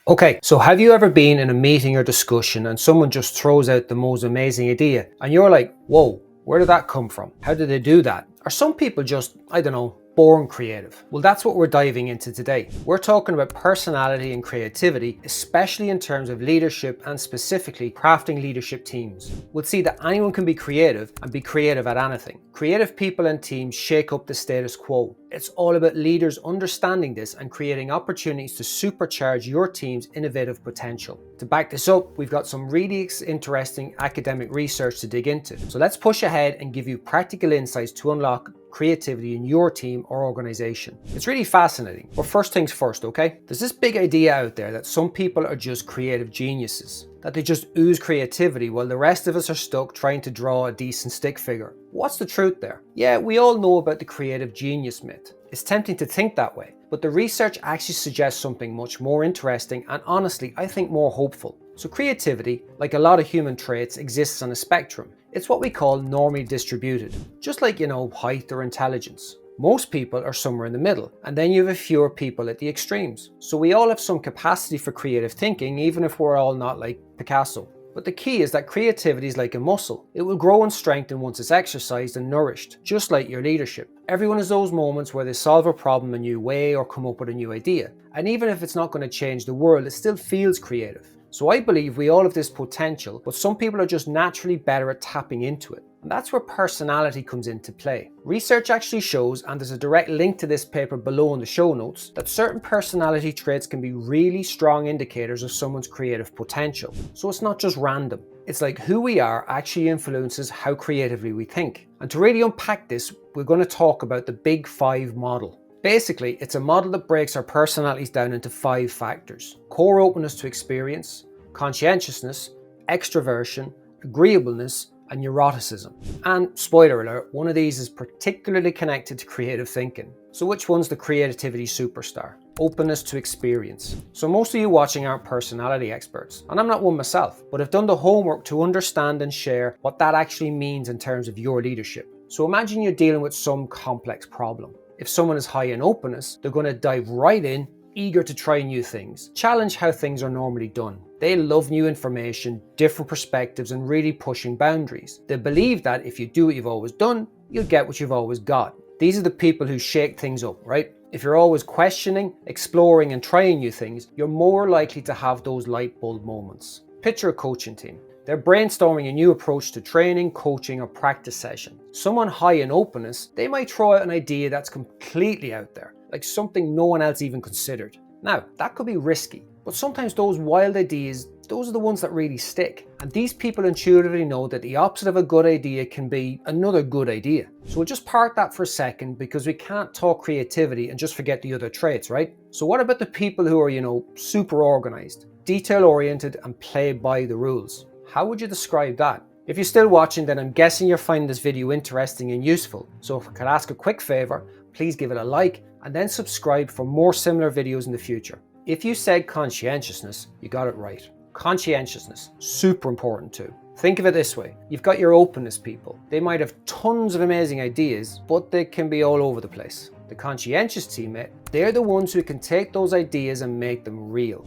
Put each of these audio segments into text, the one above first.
Okay, so have you ever been in a meeting or discussion and someone just throws out the most amazing idea and you're like, whoa, where did that come from? How did they do that? Are some people just, I don't know, born creative? Well, that's what we're diving into today. We're talking about personality and creativity, especially in terms of leadership and specifically crafting leadership teams. We'll see that anyone can be creative and be creative at anything. Creative people and teams shake up the status quo. It's all about leaders understanding this and creating opportunities to supercharge your team's innovative potential. To back this up, we've got some really interesting academic research to dig into. So let's push ahead and give you practical insights to unlock creativity in your team or organization. It's really fascinating. But first things first, okay? There's this big idea out there that some people are just creative geniuses, that they just ooze creativity while the rest of us are stuck trying to draw a decent stick figure. What's the truth there? Yeah, we all know about the creative genius myth. It's tempting to think that way, but the research actually suggests something much more interesting and honestly, I think more hopeful. So creativity, like a lot of human traits, exists on a spectrum. It's what we call normally distributed, just like, height or intelligence. Most people are somewhere in the middle, and then you have fewer people at the extremes. So we all have some capacity for creative thinking, even if we're all not like Picasso. But the key is that creativity is like a muscle. It will grow and strengthen once it's exercised and nourished, just like your leadership. Everyone has those moments where they solve a problem a new way or come up with a new idea. And even if it's not going to change the world, it still feels creative. So I believe we all have this potential, but some people are just naturally better at tapping into it. And that's where personality comes into play. Research actually shows, and there's a direct link to this paper below in the show notes, that certain personality traits can be really strong indicators of someone's creative potential. So it's not just random. It's like who we are actually influences how creatively we think. And to really unpack this, we're going to talk about the Big Five model. Basically, it's a model that breaks our personalities down into 5 factors: core openness to experience, conscientiousness, extroversion, agreeableness, and neuroticism. And spoiler alert, one of these is particularly connected to creative thinking. So which one's the creativity superstar? Openness to experience. So most of you watching aren't personality experts, and I'm not one myself, but I've done the homework to understand and share what that actually means in terms of your leadership. So imagine you're dealing with some complex problem. If someone is high in openness, they're going to dive right in, eager to try new things, challenge how things are normally done. They love new information, different perspectives, and really pushing boundaries. They believe that if you do what you've always done, you'll get what you've always got. These are the people who shake things up, right? If you're always questioning, exploring, and trying new things, you're more likely to have those light bulb moments. Picture a coaching team. They're brainstorming a new approach to training, coaching, or practice session. Someone high in openness, they might throw out an idea that's completely out there, like something no one else even considered. Now, that could be risky, but sometimes those wild ideas, those are the ones that really stick. And these people intuitively know that the opposite of a good idea can be another good idea. So we'll just park that for a second because we can't talk creativity and just forget the other traits, right? So what about the people who are, super organized, detail-oriented, and play by the rules? How would you describe that? If you're still watching, then I'm guessing you're finding this video interesting and useful. So if I could ask a quick favor, please give it a like and then subscribe for more similar videos in the future. If you said conscientiousness, you got it right. Conscientiousness, super important too. Think of it this way. You've got your openness people. They might have tons of amazing ideas, but they can be all over the place. The conscientious teammate, they're the ones who can take those ideas and make them real.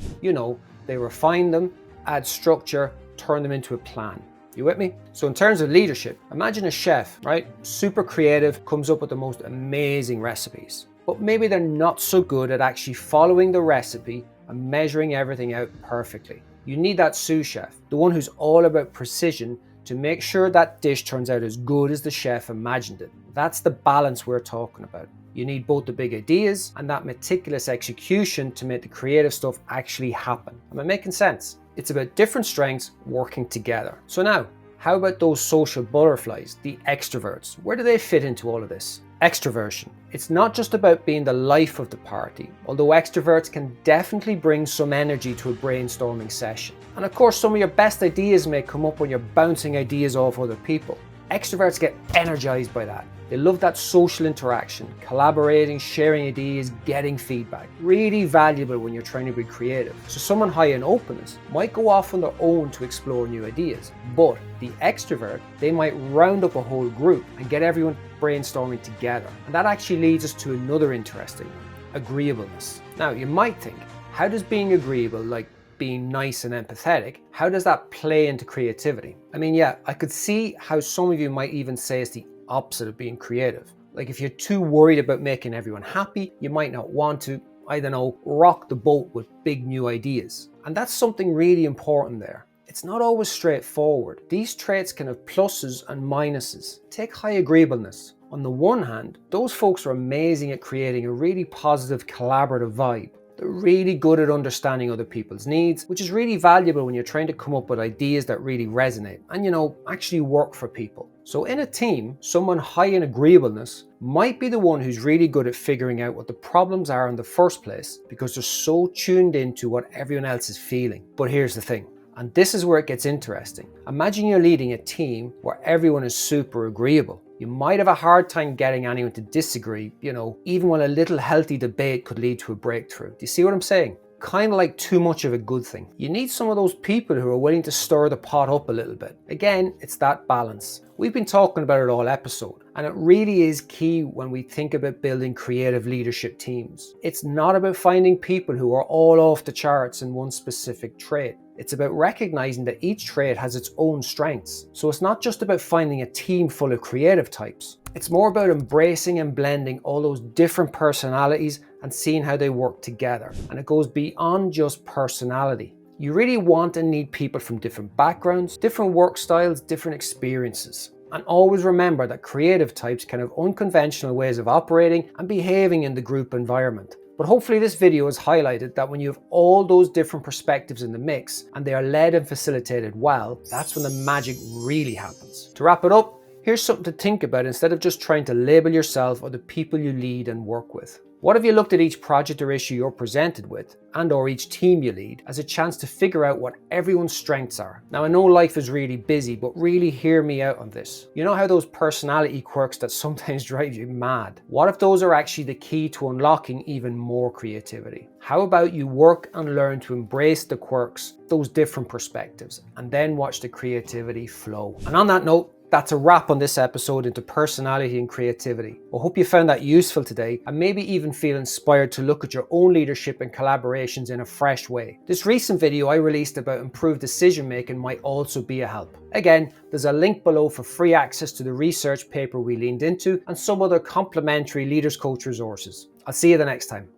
They refine them, add structure, turn them into a plan. You with me? So in terms of leadership, imagine a chef, right? Super creative, comes up with the most amazing recipes. But maybe they're not so good at actually following the recipe and measuring everything out perfectly. You need that sous chef, the one who's all about precision to make sure that dish turns out as good as the chef imagined it. That's the balance we're talking about. You need both the big ideas and that meticulous execution to make the creative stuff actually happen. Am I making sense? It's about different strengths working together. So now, how about those social butterflies, the extroverts? Where do they fit into all of this? Extroversion. It's not just about being the life of the party, although extroverts can definitely bring some energy to a brainstorming session. And of course, some of your best ideas may come up when you're bouncing ideas off other people. Extroverts get energized by that. They love that social interaction, collaborating, sharing ideas, getting feedback. Really valuable when you're trying to be creative. So someone high in openness might go off on their own to explore new ideas. But the extrovert, they might round up a whole group and get everyone brainstorming together. And that actually leads us to another interesting one, agreeableness. Now you might think, How does being agreeable, like being nice and empathetic, how does that play into creativity? I mean, yeah, I could see how some of you might even say it's the opposite of being creative. Like if you're too worried about making everyone happy, you might not want to, I don't know, rock the boat with big new ideas. And that's something really important there. It's not always straightforward. These traits can have pluses and minuses. Take high agreeableness. On the one hand, those folks are amazing at creating a really positive, collaborative vibe. They're really good at understanding other people's needs, which is really valuable when you're trying to come up with ideas that really resonate and, actually work for people. So in a team, someone high in agreeableness might be the one who's really good at figuring out what the problems are in the first place because they're so tuned into what everyone else is feeling. But here's the thing. And this is where it gets interesting. Imagine you're leading a team where everyone is super agreeable. You might have a hard time getting anyone to disagree, even when a little healthy debate could lead to a breakthrough. Do you see what I'm saying? Kind of like too much of a good thing. You need some of those people who are willing to stir the pot up a little bit. Again, it's that balance. We've been talking about it all episode, and it really is key when we think about building creative leadership teams. It's not about finding people who are all off the charts in one specific trait. It's about recognizing that each trait has its own strengths. So it's not just about finding a team full of creative types. It's more about embracing and blending all those different personalities and seeing how they work together. And it goes beyond just personality. You really want and need people from different backgrounds, different work styles, different experiences. And always remember that creative types can have unconventional ways of operating and behaving in the group environment. But hopefully this video has highlighted that when you have all those different perspectives in the mix and they are led and facilitated well, that's when the magic really happens. To wrap it up, here's something to think about instead of just trying to label yourself or the people you lead and work with. What if you looked at each project or issue you're presented with and/or each team you lead as a chance to figure out what everyone's strengths are? Now, I know life is really busy, but really hear me out on this. You know how those personality quirks that sometimes drive you mad? What if those are actually the key to unlocking even more creativity? How about you work and learn to embrace the quirks, those different perspectives, and then watch the creativity flow? And on that note, that's a wrap on this episode into personality and creativity. I hope you found that useful today and maybe even feel inspired to look at your own leadership and collaborations in a fresh way. This recent video I released about improved decision making might also be a help. Again, there's a link below for free access to the research paper we leaned into and some other complementary Leaders Coach resources. I'll see you the next time.